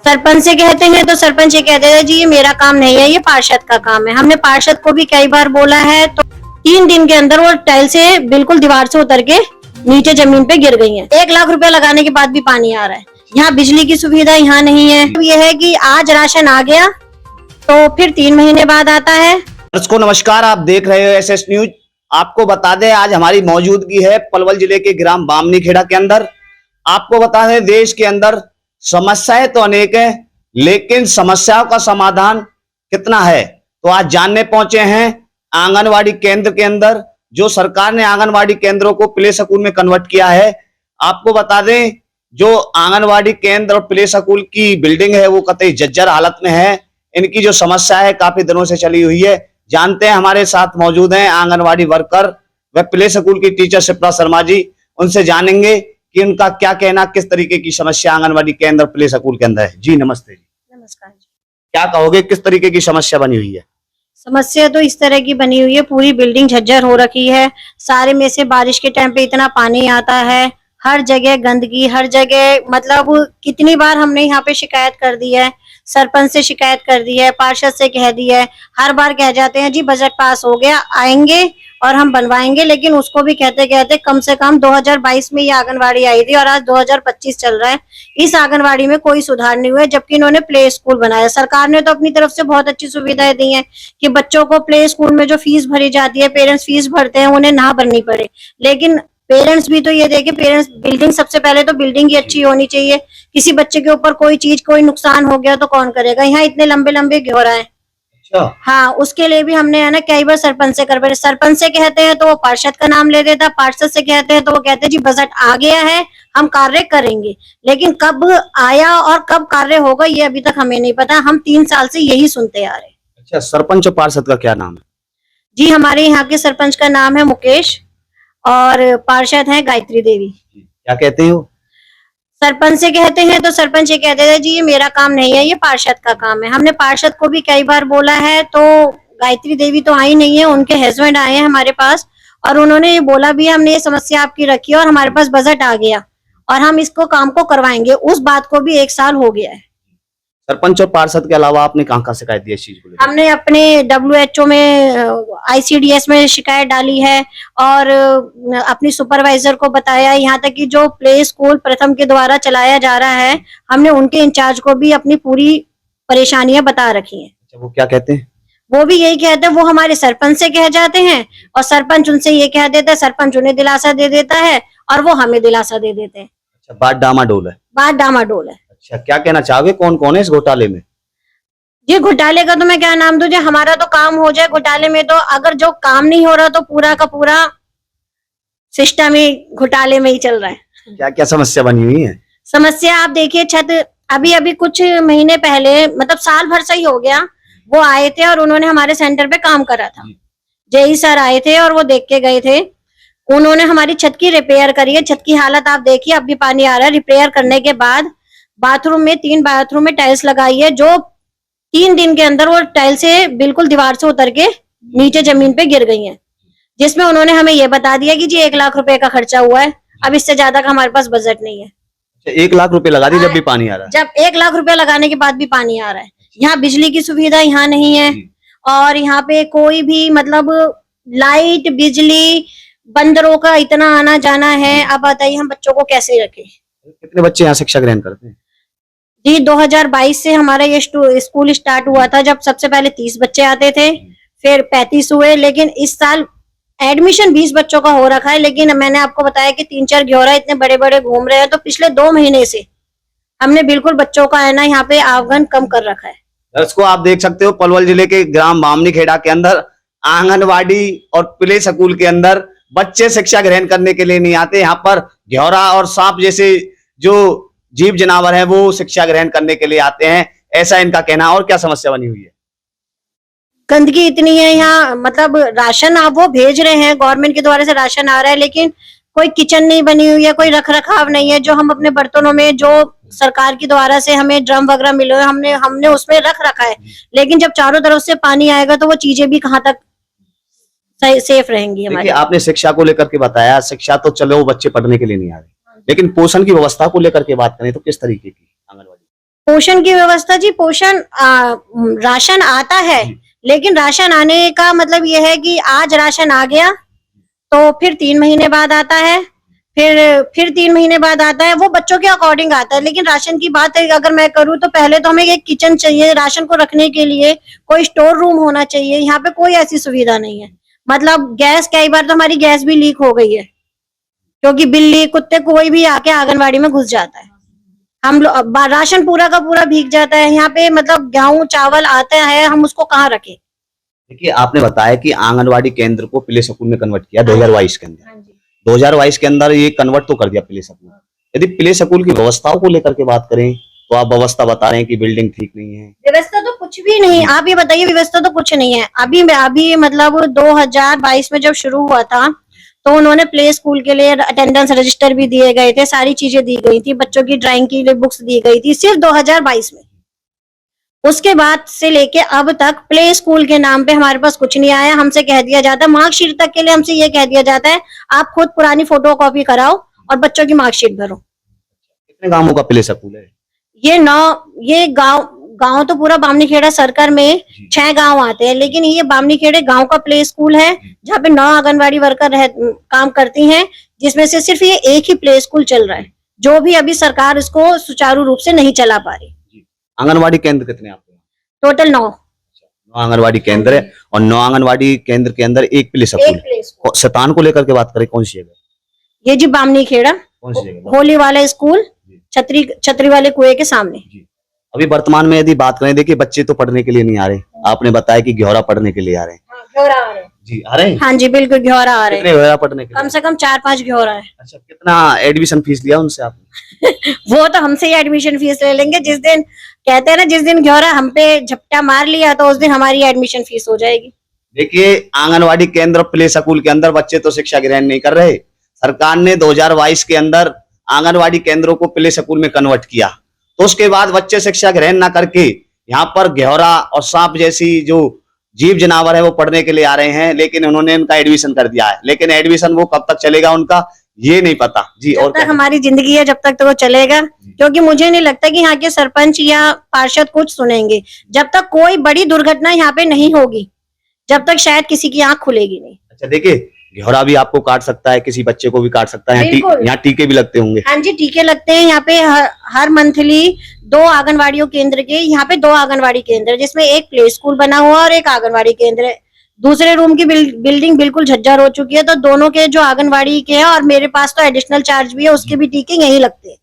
सरपंच से कहते हैं तो सरपंच ये कहते हैं जी ये मेरा काम नहीं है, ये पार्षद का काम है। हमने पार्षद को भी कई बार बोला है तो 3 दिन के अंदर वो टाइल से बिल्कुल दीवार से उतर के नीचे जमीन पे गिर गई हैं। 1 लाख रुपया लगाने के बाद भी पानी आ रहा है। यहाँ बिजली की सुविधा यहाँ नहीं है। ये है कि आज राशन आ गया तो फिर 3 महीने बाद आता है। दर्शकों नमस्कार, आप देख रहे हो एसएस न्यूज। आपको बता दें आज हमारी मौजूदगी है पलवल जिले के ग्राम बामनीखेड़ा के अंदर। आपको बता दें देश के अंदर समस्याएं तो अनेक है, लेकिन समस्याओं का समाधान कितना है तो आज जानने पहुंचे हैं आंगनवाड़ी केंद्र के अंदर, जो सरकार ने आंगनवाड़ी केंद्रों को प्ले स्कूल में कन्वर्ट किया है। आपको बता दें जो आंगनवाड़ी केंद्र और प्ले स्कूल की बिल्डिंग है वो कतई जर्जर हालत में है। इनकी जो समस्या है काफी दिनों से चली हुई है। जानते हैं हमारे साथ मौजूद हैं आंगनवाड़ी वर्कर व प्ले स्कूल की टीचर शिप्रा शर्मा जी। उनसे जानेंगे कि उनका क्या कहना, किस तरीके की समस्या आंगनवाड़ी केंद्र प्ले स्कूल के अंदर है। जी नमस्ते जी। नमस्कार जी। क्या कहोगे, किस तरीके की समस्या बनी हुई है? समस्या तो इस तरह की बनी हुई है, पूरी बिल्डिंग झज्जर हो रखी है। सारे में से बारिश के टाइम पे इतना पानी आता है, हर जगह गंदगी, हर जगह मतलब कितनी बार हमने यहाँ पे शिकायत कर दी है, सरपंच से शिकायत कर दी है, पार्षद से कह दी है। हर बार कह जाते हैं जी बजट पास हो गया, आएंगे और हम बनवाएंगे, लेकिन उसको भी कहते कहते कम से कम 2022 में ये आंगनवाड़ी आई थी और आज 2025 चल रहा है। इस आंगनवाड़ी में कोई सुधार नहीं हुआ, जबकि इन्होंने प्ले स्कूल बनाया। सरकार ने तो अपनी तरफ से बहुत अच्छी सुविधाएं दी हैं कि बच्चों को प्ले स्कूल में जो फीस भरी जाती है, पेरेंट्स फीस भरते हैं, उन्हें ना भरनी पड़े। लेकिन पेरेंट्स भी तो ये देखे, पेरेंट्स बिल्डिंग सबसे पहले तो बिल्डिंग ही अच्छी होनी चाहिए। किसी बच्चे के ऊपर कोई चीज कोई नुकसान हो गया तो कौन करेगा? यहाँ इतने लंबे लंबे घेरा है। हाँ, उसके लिए भी हमने है ना कई बार सरपंच से कर, सरपंच से कहते हैं तो वो पार्षद का नाम ले देता, पार्षद से कहते हैं तो वो कहते हैं जी बजट आ गया है, हम कार्य करेंगे। लेकिन कब आया और कब कार्य होगा ये अभी तक हमें नहीं पता। हम 3 साल से यही सुनते आ रहे हैं। अच्छा, सरपंच और पार्षद का क्या नाम है? जी हमारे यहाँ के सरपंच का नाम है मुकेश और पार्षद है गायत्री देवी। क्या कहते हो? सरपंच से कहते हैं तो सरपंच ये कहते थे जी ये मेरा काम नहीं है, ये पार्षद का काम है। हमने पार्षद को भी कई बार बोला है तो गायत्री देवी तो आई नहीं है, उनके हस्बैंड आए हैं हमारे पास और उन्होंने ये बोला भी हमने ये समस्या आपकी रखी है और हमारे पास बजट आ गया और हम इसको काम को करवाएंगे। उस बात को भी 1 साल हो गया है। सरपंच और पार्षद के अलावा आपने कहाँ शिकायत दी इस चीज को लेकर? हमने अपने WHO में ICDS में शिकायत डाली है और अपनी सुपरवाइजर को बताया। यहाँ तक कि जो प्ले स्कूल प्रथम के द्वारा चलाया जा रहा है, हमने उनके इंचार्ज को भी अपनी पूरी परेशानियां बता रखी हैं। अच्छा, वो क्या कहते हैं? वो भी यही कहते हैं, वो हमारे सरपंच से कह जाते हैं और सरपंच उनसे ये कह देता है, सरपंच उन्हें दिलासा दे देता है और वो हमें दिलासा दे देते हैं। अच्छा, बात डामाडोल है। बात डामाडोल है। अच्छा, क्या कहना चाहोगे, कौन कौन है इस घोटाले में? ये घोटाले का तो मैं क्या नाम दूं, जो हमारा तो काम हो जाए घोटाले में। तो अगर जो काम नहीं हो रहा तो पूरा का पूरा सिस्टम ही घोटाले में ही चल रहा है। क्या क्या समस्या बनी हुई है? समस्या आप देखिए, छत अभी अभी कुछ महीने पहले, मतलब साल भर से ही हो गया, वो आए थे और उन्होंने हमारे सेंटर पे काम करा था। जेई सर आए थे और वो देख के गए थे। उन्होंने हमारी छत की रिपेयर करी है। छत की हालत आप देखिए, अब भी पानी आ रहा है। रिपेयर करने के बाद बाथरूम में 3 बाथरूम में टाइल्स लगाई है, जो 3 दिन के अंदर वो टाइल से बिल्कुल दीवार से उतर के नीचे जमीन पे गिर गई हैं। जिसमें उन्होंने हमें ये बता दिया कि जी 1 लाख रुपए का खर्चा हुआ है, अब इससे ज्यादा का हमारे पास बजट नहीं है। 1 लाख रुपए लगा दी जब भी पानी आ रहा है? जब 1 लाख रुपया लगाने के बाद भी पानी आ रहा है। यहाँ बिजली की सुविधा यहाँ नहीं है और यहाँ पे कोई भी मतलब लाइट बिजली बंदरों का इतना आना जाना है। अब बताइए हम बच्चों को कैसे रखें? कितने बच्चे यहाँ शिक्षा ग्रहण करते हैं? जी 2022 से हमारा ये स्कूल स्टार्ट हुआ था, जब सबसे पहले 30 बच्चे आते थे, फिर 35 हुए, लेकिन इस साल एडमिशन 20 बच्चों का हो रखा है। लेकिन मैंने आपको बताया कि 3-4 घेरा इतने बड़े बड़े घूम रहे हैं, तो पिछले 2 महीने से हमने बिल्कुल बच्चों का है ना यहाँ पे आवागमन कम कर रखा है। दर्शकों आप देख सकते हो पलवल जिले के ग्राम बामनीखेड़ा के अंदर आंगनवाड़ी और प्ले स्कूल के अंदर बच्चे शिक्षा ग्रहण करने के लिए नहीं आते। यहाँ पर घेरा और सांप जैसे जो जीव जानवर है वो शिक्षा ग्रहण करने के लिए आते हैं, ऐसा इनका कहना। और क्या समस्या बनी हुई है? गंदगी इतनी है यहाँ, मतलब राशन आप वो भेज रहे हैं, गवर्नमेंट के द्वारा से राशन आ रहा है, लेकिन कोई किचन नहीं बनी हुई है, कोई रख रखाव नहीं है। जो हम अपने बर्तनों में जो सरकार के द्वारा से हमें ड्रम वगैरह मिले हुए हमने उसमें रख रखा है, लेकिन जब चारों तरफ से पानी आएगा तो वो चीजें भी कहाँ तक सेफ रहेंगी हमारी? आपने शिक्षा को लेकर के बताया, शिक्षा तो चलो बच्चे पढ़ने के लिए नहीं आ रहे, लेकिन पोषण की व्यवस्था को लेकर के बात करें तो किस तरीके की आंगनवाड़ी? पोषण की व्यवस्था जी, पोषण राशन आता है, लेकिन राशन आने का मतलब ये है कि आज राशन आ गया तो फिर 3 महीने बाद आता है, फिर 3 महीने बाद आता है, वो बच्चों के अकॉर्डिंग आता है। लेकिन राशन की बात अगर मैं करूँ तो पहले तो हमें एक किचन चाहिए, राशन को रखने के लिए कोई स्टोर रूम होना चाहिए। यहाँ पे कोई ऐसी सुविधा नहीं है। मतलब गैस, कई बार तो हमारी गैस भी लीक हो गई है, क्योंकि बिल्ली कुत्ते कोई भी आके आंगनबाड़ी में घुस जाता है। हम लोग राशन पूरा का पूरा भीग जाता है। यहाँ पे मतलब गेहूं चावल आता है, हम उसको कहाँ रखें। देखिए, आपने बताया कि आंगनवाड़ी केंद्र को प्ले स्कूल में कन्वर्ट किया 2022 के अंदर। 2022 के अंदर ये कन्वर्ट तो कर दिया प्ले स्कूल। यदि प्ले स्कूल की व्यवस्थाओं को लेकर के बात करें तो आप व्यवस्था बता रहे हैं कि बिल्डिंग ठीक नहीं है। व्यवस्था तो कुछ भी नहीं, आप ये बताइए, व्यवस्था तो कुछ नहीं है। अभी मतलब 2022 में जब शुरू हुआ था तो उन्होंने प्ले स्कूल के लिए अटेंडेंस रजिस्टर भी दिए गए थे, सारी चीजें दी गई थी, बच्चों की ड्राइंग की लिए बुक्स दी गई थी, सिर्फ 2022 में। उसके बाद से लेके अब तक प्ले स्कूल के नाम पे हमारे पास कुछ नहीं आया। हमसे कह दिया जाता है, मार्कशीट तक के लिए हमसे ये कह दिया जाता है, आप खुद पुरानी फोटो कॉपी कराओ और बच्चों की मार्कशीट भरो। कितने गांवों का प्ले स्कूल है? ये गांव तो पूरा बामनीखेड़ा सर्कल में 6 गांव आते हैं, लेकिन ये बामनीखेड़े गांव का प्ले स्कूल है जहाँ पे 9 आंगनबाड़ी वर्कर काम करती हैं, जिसमें से सिर्फ ये एक ही प्ले स्कूल चल रहा है, जो भी अभी सरकार इसको सुचारू रूप से नहीं चला पा रही। आंगनवाड़ी केंद्र कितने आपके? टोटल 9 आंगनवाड़ी केंद्र है और 9 आंगनवाड़ी केंद्र के अंदर एक प्ले स्कूल है। शतान को लेकर के बात करें, कौन सी जगह? ये जी बामनीखेड़ा, कौन सी जगह? होली वाला स्कूल, छतरी वाले कुएं के सामने। अभी वर्तमान में यदि बात करें, देखिए बच्चे तो पढ़ने के लिए नहीं आ रहे, आपने बताया कि घेौरा पढ़ने के लिए आ रहे हैं। घेौरा आ रहे हैं जी, आ रहे हैं? हाँ जी, बिल्कुल घेौरा आ रहे हैं। कितने घेौरा पढ़ने के लिए? कम से कम 4-5 घेौरा है। अच्छा, कितना एडमिशन फीस लिया उनसे आपने? वो तो हमसे ही एडमिशन फीस ले लेंगे। जिस दिन कहते हैं ना, जिस दिन घेौरा हम पे झपटा मार लिया तो उस दिन हमारी एडमिशन फीस हो जाएगी। देखिए, आंगनवाड़ी केंद्र प्ले स्कूल के अंदर बच्चे तो शिक्षा ग्रहण नहीं कर रहे। सरकार ने 2022 के अंदर आंगनवाड़ी केंद्रों को प्ले स्कूल में कन्वर्ट किया, तो उसके बाद बच्चे शिक्षा ग्रहण ना करके यहाँ पर घेौरा और सांप जैसी जो जीव जनावर है वो पढ़ने के लिए आ रहे हैं, लेकिन उन्होंने इनका एडमिशन कर दिया है। लेकिन एडमिशन वो कब तक चलेगा उनका ये नहीं पता जी। जब तक हमारी जिंदगी है जब तक तो वो चलेगा, क्योंकि मुझे नहीं लगता कि यहाँ के सरपंच या पार्षद कुछ सुनेंगे। जब तक कोई बड़ी दुर्घटना यहाँ पे नहीं होगी, जब तक शायद किसी की आंख खुलेगी नहीं। अच्छा, देखिए घेौरा भी आपको काट सकता है, किसी बच्चे को भी काट सकता है। यहाँ टीके भी लगते होंगे। हाँ जी, टीके लगते हैं यहाँ पे हर मंथली 2 आंगनवाड़ियों केंद्र के, यहाँ पे 2 आंगनवाड़ी केंद्र, जिसमें एक प्ले स्कूल बना हुआ और एक आंगनवाड़ी केंद्र है। दूसरे रूम की बिल्डिंग बिल्कुल झज्जर हो चुकी है, तो दोनों के जो आंगनवाड़ी के हैं और मेरे पास तो एडिशनल चार्ज भी है, उसके भी टीके यहीं लगते हैं।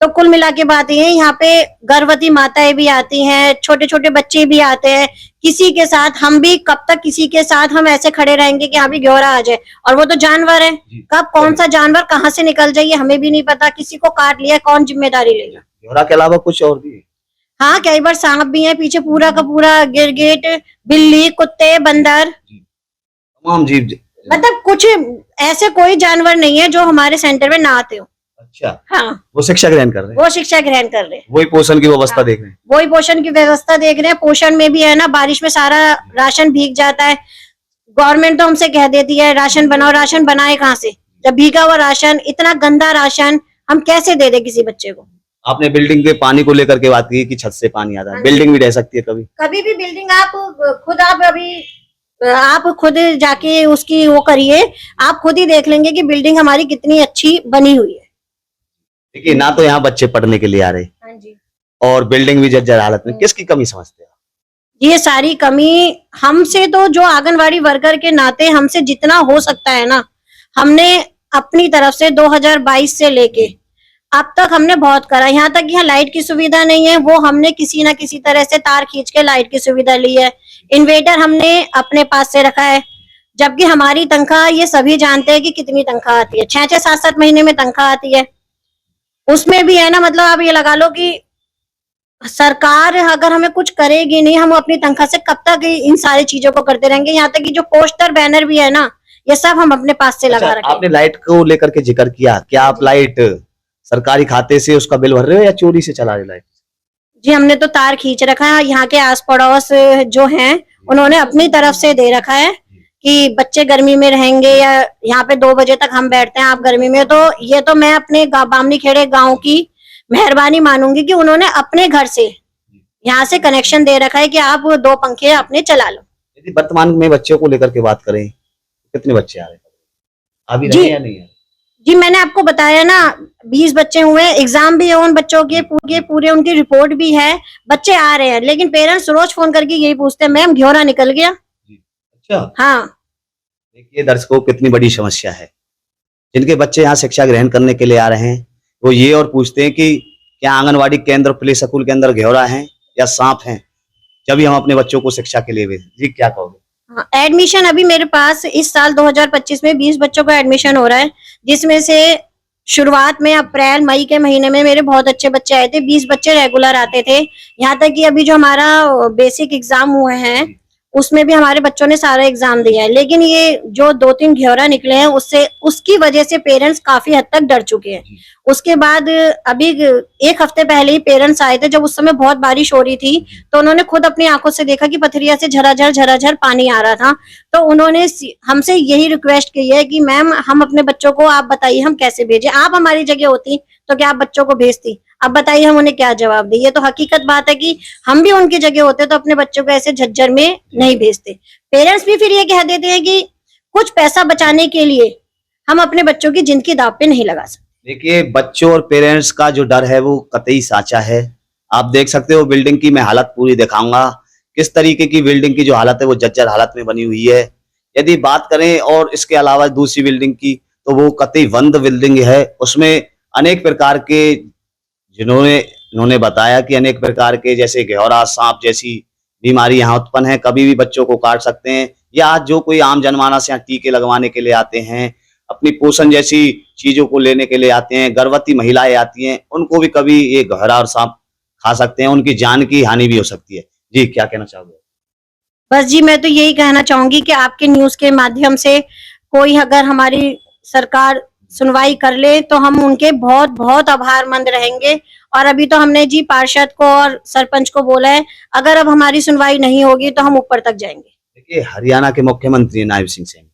तो कुल मिला के बात ये है, यहाँ पे गर्भवती माताएं भी आती हैं, छोटे छोटे बच्चे भी आते हैं। किसी के साथ हम भी, कब तक किसी के साथ हम ऐसे खड़े रहेंगे कि यहाँ भी घेौरा आ जाए? और वो तो जानवर है, कब कौन सा जानवर कहाँ से निकल जाए ये हमें भी नहीं पता। किसी को काट लिया, कौन जिम्मेदारी लेगा? घेौरा के अलावा कुछ और भी? हाँ, कई बार सांप भी है पीछे, पूरा का पूरा गिरगिट, बिल्ली, कुत्ते, बंदर, तमाम जीव। मतलब कुछ ऐसे कोई जानवर नहीं है जो हमारे सेंटर में ना आते हो। अच्छा, हाँ, वो शिक्षा ग्रहण कर रहे हैं? वो शिक्षा ग्रहण कर रहे हैं, वही पोषण की व्यवस्था देख रहे हैं? वही पोषण की व्यवस्था देख रहे हैं। पोषण में भी है ना, बारिश में सारा राशन भीग जाता है। गवर्नमेंट तो हमसे कह देती है राशन बनाओ, राशन बनाए कहाँ से जब भीगा हुआ राशन, इतना गंदा राशन हम कैसे दे दे किसी बच्चे को? आपने बिल्डिंग के पानी को लेकर के बात की कि छत से पानी आता है, बिल्डिंग भी रह सकती है कभी कभी भी बिल्डिंग। आप खुद जाके उसकी वो करिए, आप खुद ही देख लेंगे कि बिल्डिंग हमारी कितनी अच्छी बनी हुई है। देखिए, ना तो यहाँ बच्चे पढ़ने के लिए आ रहे, हाँ जी, और बिल्डिंग भी जर्जर हालत में। किसकी कमी समझते हैं? ये सारी कमी हमसे, तो जो आंगनवाड़ी वर्कर के नाते हमसे जितना हो सकता है ना, हमने अपनी तरफ से 2022 से लेके अब तक हमने बहुत करा। यहाँ तक यहाँ लाइट की सुविधा नहीं है, वो हमने किसी ना किसी तरह से तार खींच के लाइट की सुविधा ली है। इन्वेटर हमने अपने पास से रखा है, जबकि हमारी तनख्वाह ये सभी जानते हैं कि कितनी तनख्वाह आती है, 6-6, 7-7 महीने में तनख्वाह आती है। उसमें भी है ना, मतलब आप ये लगा लो कि सरकार अगर हमें कुछ करेगी नहीं, हम अपनी तनख्वाह से कब तक इन सारी चीजों को करते रहेंगे। यहाँ तक कि जो पोस्टर बैनर भी है ना, ये सब हम अपने पास से लगा रखे। आपने लाइट को लेकर के जिक्र किया, क्या आप लाइट सरकारी खाते से उसका बिल भर रहे हो या चोरी से चला रहे लाइट? जी, हमने तो तार खींच रखा है। यहाँ के आस पड़ोस जो हैं उन्होंने अपनी तरफ से दे रखा है कि बच्चे गर्मी में रहेंगे या यहाँ पे 2 बजे तक हम बैठते हैं, आप गर्मी में। तो ये तो मैं अपने बामनीखेड़े गांव की मेहरबानी मानूंगी कि उन्होंने अपने घर से यहाँ से कनेक्शन दे रखा है कि आप 2 पंखे अपने चला लो। यदि वर्तमान में बच्चों को लेकर के बात करें, कितने बच्चे आ रहे हैं? अभी जी। रहे या नहीं है? जी मैंने आपको बताया ना, 20 बच्चे हुए, एग्जाम भी है उन बच्चों के पूरे उनकी रिपोर्ट भी है, बच्चे आ रहे हैं, लेकिन पेरेंट्स रोज फोन करके यही पूछते हैं मैम घेरा निकल गया। अच्छा, हाँ देखिए दर्शकों, कितनी बड़ी समस्या है। जिनके बच्चे यहाँ शिक्षा ग्रहण करने के लिए आ रहे हैं, वो ये और पूछते हैं कि क्या आंगनवाड़ी केंद्र, प्ले स्कूल के अंदर घेरा है या सांप है, जब भी हम अपने बच्चों को शिक्षा के लिए भेजें। जी क्या कहोगे? हाँ, एडमिशन अभी मेरे पास इस साल 2025 में 20 बच्चों का एडमिशन हो रहा है, जिसमें से शुरुआत में अप्रैल मई के महीने में मेरे बहुत अच्छे बच्चे आए थे, 20 बच्चे रेगुलर आते थे। यहाँ तक कि अभी जो हमारा बेसिक एग्जाम हुए हैं उसमें भी हमारे बच्चों ने सारा एग्जाम दिया है, लेकिन ये जो 2-3 घेरा निकले हैं उससे उसकी वजह से पेरेंट्स काफी हद तक डर चुके हैं। उसके बाद अभी 1 हफ्ते पहले ही पेरेंट्स आए थे, जब उस समय बहुत बारिश हो रही थी, तो उन्होंने खुद अपनी आंखों से देखा कि पथरिया से झराझर पानी आ रहा था। तो उन्होंने हमसे यही रिक्वेस्ट की है कि मैम हम अपने बच्चों को, आप बताइए हम कैसे भेजें, आप हमारी जगह होती तो क्या आप बच्चों को भेजती? अब बताइए हम उन्हें क्या जवाब दें। ये तो हकीकत बात है कि हम भी उनकी जगह होते तो अपने बच्चों को ऐसे झज्जर में नहीं भेजते। पेरेंट्स भी फिर ये कह देते हैं कि कुछ पैसा बचाने के लिए हम अपने बच्चों की जिंदगी दांव पे नहीं लगा सकते। देखिए, बच्चों और पेरेंट्स का जो डर है वो कतई साचा है। आप देख सकते हो बिल्डिंग की मैं हालत पूरी दिखाऊंगा, किस तरीके की बिल्डिंग की जो हालत है वो जर्जर हालत में बनी हुई है। यदि बात करें और इसके अलावा दूसरी बिल्डिंग की, तो वो कतई बंद बिल्डिंग है। उसमें अनेक प्रकार के, इन्होंने बताया कि अनेक प्रकार के जैसे घेरा, सांप जैसी बीमारी यहाँ उत्पन्न है, कभी भी बच्चों को काट सकते हैं। या जो कोई आम जनमानस यहाँ टीके लगवाने के लिए आते हैं, अपनी पोषण जैसी चीजों को लेने के लिए आते हैं, गर्भवती महिलाएं आती हैं, उनको भी कभी ये घेरा और सांप खा सकते हैं, उनकी जान की हानि भी हो सकती है। जी क्या कहना चाहोगे? बस जी मैं तो यही कहना चाहूंगी कि आपके न्यूज के माध्यम से कोई अगर हमारी सरकार सुनवाई कर ले तो हम उनके बहुत बहुत आभारमंद रहेंगे। और अभी तो हमने जी पार्षद को और सरपंच को बोला है, अगर अब हमारी सुनवाई नहीं होगी तो हम ऊपर तक जाएंगे। देखिए, हरियाणा के मुख्यमंत्री नायब सिंह सैनी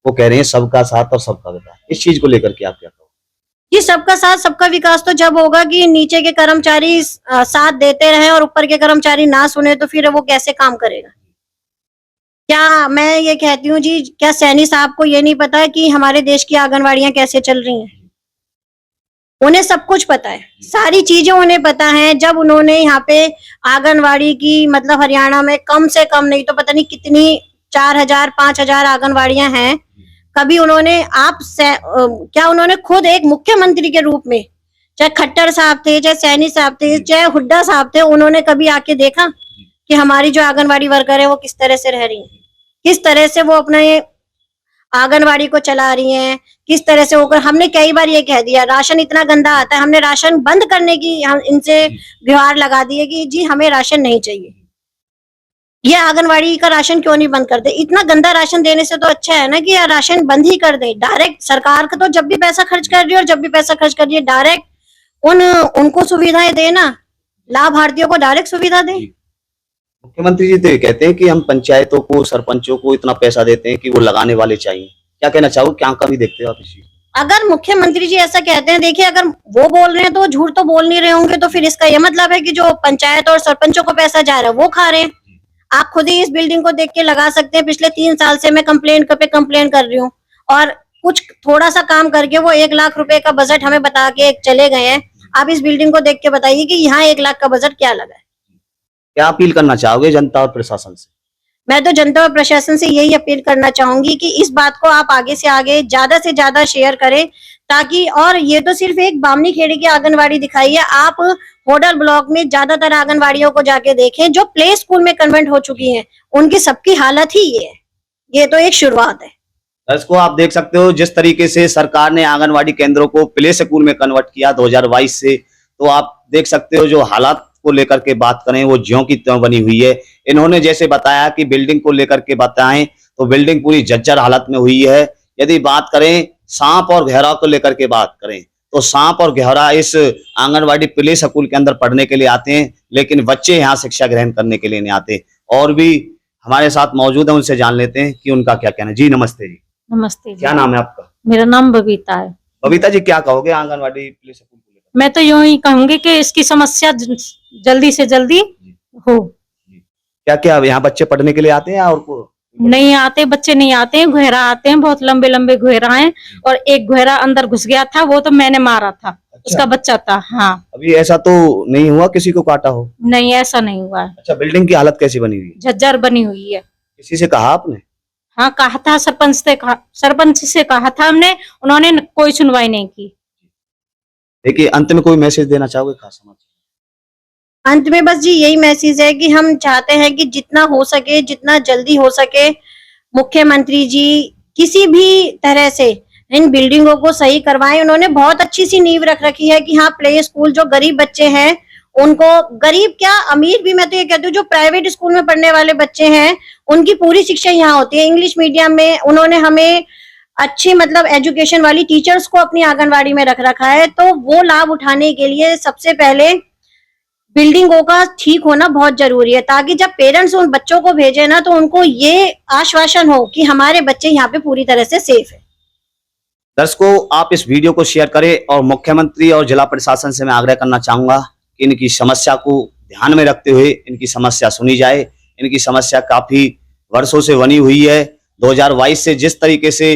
वो कह रहे हैं सबका साथ और सबका विकास। इस चीज को लेकर के आप क्या कहोगे? जी सबका साथ सबका विकास तो जब होगा कि नीचे के कर्मचारी साथ देते रहे और ऊपर के कर्मचारी ना सुने, तो फिर वो कैसे काम करेगा? क्या मैं ये कहती हूँ जी, क्या सैनी साहब को ये नहीं पता कि हमारे देश की आंगनवाड़ियां कैसे चल रही हैं? उन्हें सब कुछ पता है, सारी चीजें उन्हें पता है। जब उन्होंने यहाँ पे आंगनवाड़ी की, मतलब हरियाणा में कम से कम नहीं तो पता नहीं कितनी 4000-5000 आंगनवाड़ियां हैं, कभी उन्होंने क्या उन्होंने खुद एक मुख्यमंत्री के रूप में, चाहे खट्टर साहब थे, चाहे सैनी साहब थे, चाहे हुड्डा साहब थे, उन्होंने कभी आके देखा कि हमारी जो आंगनवाड़ी वर्कर है वो किस तरह से रह रही है, किस तरह से वो अपने आंगनवाड़ी को चला रही हैं, किस तरह से होकर? हमने कई बार ये कह दिया राशन इतना गंदा आता है, हमने राशन बंद करने की हम इनसे गुहार लगा दी है कि जी हमें राशन नहीं चाहिए। ये आंगनवाड़ी का राशन क्यों नहीं बंद कर दे? इतना गंदा राशन देने से तो अच्छा है ना कि यार राशन बंद ही कर दे। डायरेक्ट सरकार का तो जब भी पैसा खर्च कर रही है और जब भी पैसा खर्च कर रही है डायरेक्ट उनको सुविधाएं देना, लाभार्थियों को डायरेक्ट सुविधा दे। मुख्यमंत्री जी तो ये कहते हैं कि हम पंचायतों को, सरपंचों को इतना पैसा देते हैं कि वो लगाने वाले चाहिए। क्या कहना चाहोगे, क्या कमी देखते हो आप इस चीज? अगर मुख्यमंत्री जी ऐसा कहते हैं, देखिए अगर वो बोल रहे हैं तो झूठ तो बोल नहीं रहे होंगे, तो फिर इसका ये मतलब है कि जो पंचायत और सरपंचों को पैसा जा रहा है वो खा रहे हैं। आप खुद ही इस बिल्डिंग को देख के लगा सकते हैं, पिछले 3 साल से मैं कंप्लेन कर रही हूँ और कुछ थोड़ा सा काम करके वो 1 लाख रुपए का बजट हमें बता के चले गए हैं। आप इस बिल्डिंग को देख के बताइए कि यहाँ 1 लाख का बजट क्या लगा है। क्या अपील करना चाहोगे जनता और प्रशासन से? मैं तो जनता और प्रशासन से यही अपील करना चाहूंगी कि इस बात को आप आगे से आगे ज्यादा से ज्यादा शेयर करें, ताकि, और ये तो सिर्फ एक बामनी खेड़ी की आंगनवाड़ी दिखाई है, आप होडल ब्लॉक में ज्यादातर आंगनवाड़ियों को जाके देखें जो प्ले स्कूल में कन्वर्ट हो चुकी हैं, उनकी सबकी हालत ही ये है। ये तो एक शुरुआत है। दर्शकों, आप देख सकते हो जिस तरीके से सरकार ने आंगनवाड़ी केंद्रों को प्ले स्कूल में कन्वर्ट किया 2022 से, तो आप देख सकते हो जो हालात को लेकर के बात करें वो ज्यों की त्यों बनी हुई है। इन्होंने जैसे बताया कि बिल्डिंग को लेकर के बताएं तो बिल्डिंग पूरी जर्जर हालत में हुई है। यदि बात करें सांप और घेरा को लेकर के बात करें तो सांप और घेरा इस आंगनवाड़ी प्ले स्कूल के अंदर पढ़ने के लिए आते हैं, लेकिन बच्चे यहाँ शिक्षा ग्रहण करने के लिए नहीं आते। और भी हमारे साथ मौजूद है, उनसे जान लेते हैं कि उनका क्या कहना है। जी नमस्ते जी। नमस्ते जी। क्या नाम है आपका? मेरा नाम बबीता है। बबीता जी, क्या कहोगे आंगनवाड़ी प्ले स्कूल को लेकर? मैं तो यूं ही कहूंगी कि इसकी समस्या जल्दी से जल्दी हो। क्या क्या यहाँ बच्चे पढ़ने के लिए आते हैं और नहीं आते, बच्चे नहीं आते हैं, घेरा आते हैं, बहुत लंबे लंबे घेरा हैं, और एक घेरा अंदर घुस गया था, वो तो मैंने मारा था। अच्छा। उसका बच्चा था। हाँ, अभी ऐसा तो नहीं हुआ किसी को काटा हो? नहीं ऐसा नहीं हुआ है। अच्छा, बिल्डिंग की हालत कैसी बनी हुई है? झज्जर बनी हुई है। किसी से कहा आपने? हाँ कहा था, सरपंच से कहा था हमने, उन्होंने कोई सुनवाई नहीं की। देखिए, अंत में कोई मैसेज देना चाहोगे खास समाज? अंत में बस जी यही मैसेज है कि हम चाहते हैं कि जितना हो सके, जितना जल्दी हो सके, मुख्यमंत्री जी किसी भी तरह से इन बिल्डिंगों को सही करवाएं। उन्होंने बहुत अच्छी सी नींव रख रखी है कि हाँ, प्ले स्कूल जो गरीब बच्चे हैं उनको, गरीब क्या अमीर भी, मैं तो ये कहती हूँ जो प्राइवेट स्कूल में पढ़ने वाले बच्चे हैं उनकी पूरी शिक्षा यहाँ होती है इंग्लिश मीडियम में। उन्होंने हमें अच्छी मतलब एजुकेशन वाली टीचर्स को अपनी आंगनवाड़ी में रख रखा है, तो वो लाभ उठाने के लिए सबसे पहले बिल्डिंगों का ठीक होना बहुत जरूरी है, ताकि जब पेरेंट्स उन बच्चों को भेजे ना तो उनको ये आश्वासन हो कि हमारे बच्चे यहाँ पे पूरी तरह से सेफ है। दर्शकों, आप इस वीडियो को शेयर करें और मुख्यमंत्री और जिला प्रशासन से मैं आग्रह करना चाहूंगा कि इनकी समस्या को ध्यान में रखते हुए इनकी समस्या सुनी जाए। इनकी समस्या काफी वर्षों से बनी हुई है। 2022 से जिस तरीके से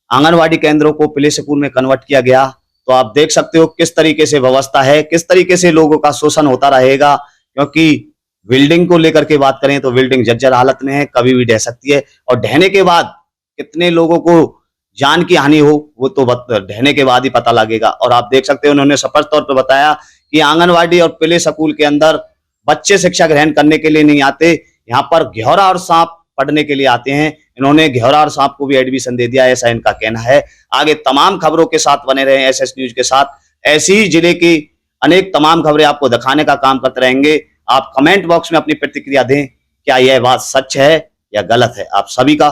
आंगनवाड़ी केंद्रों को प्ले स्कूल में कन्वर्ट किया गया, तो आप देख सकते हो किस तरीके से व्यवस्था है, किस तरीके से लोगों का शोषण होता रहेगा। क्योंकि बिल्डिंग को लेकर के बात करें तो बिल्डिंग जर्जर हालत में है, कभी भी ढह सकती है, और ढहने के बाद कितने लोगों को जान की हानि हो वो तो ढहने के बाद ही पता लगेगा। और आप देख सकते हो उन्होंने स्पष्ट तौर पर बताया कि आंगनवाड़ी और प्ले स्कूल के अंदर बच्चे शिक्षा ग्रहण करने के लिए नहीं आते, यहाँ पर घेरा और सांप पढ़ने के लिए आते हैं। इन्होंने घेरा और सांप को भी एडमिशन दे दिया, ऐसा इनका कहना है। आगे तमाम खबरों के साथ बने रहे एसएस न्यूज के साथ। ऐसी ही जिले की अनेक तमाम खबरें आपको दिखाने का काम करते रहेंगे। आप कमेंट बॉक्स में अपनी प्रतिक्रिया दें, क्या यह बात सच है या गलत है। आप सभी का